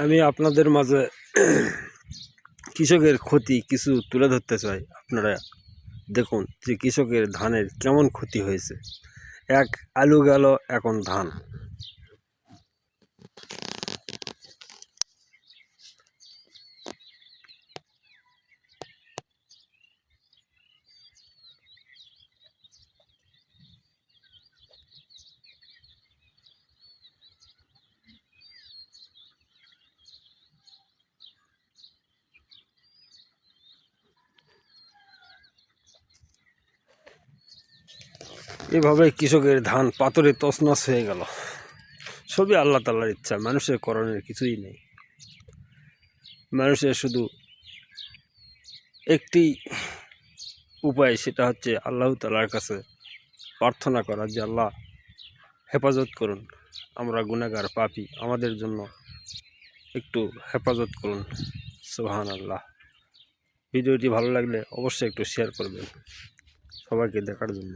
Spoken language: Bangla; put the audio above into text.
আমি আপনাদের মাঝে কৃষকের ক্ষতি কিছু তুলে ধরতে চাই। আপনারা দেখুন যে কৃষকের ধানের কেমন ক্ষতি হয়েছে। এক আলু গেল, এখন ধান। এভাবে কৃষকের ধান পাথরে তছনছ হয়ে গেল। সবই আল্লাহ তাআলার ইচ্ছা, মানুষের করণের কিছুই নেই। মানুষের শুধু একটি উপায়, সেটা হচ্ছে আল্লাহ তাআলার কাছে প্রার্থনা করা যে আল্লাহ হেফাজত করুন, আমরা গুনাহগার পাপী, আমাদের জন্য একটু হেফাজত করুন। সুবহানাল্লাহ। ভিডিওটি ভালো লাগলে অবশ্যই একটু শেয়ার করবেন সবাইকে দেখার জন্য।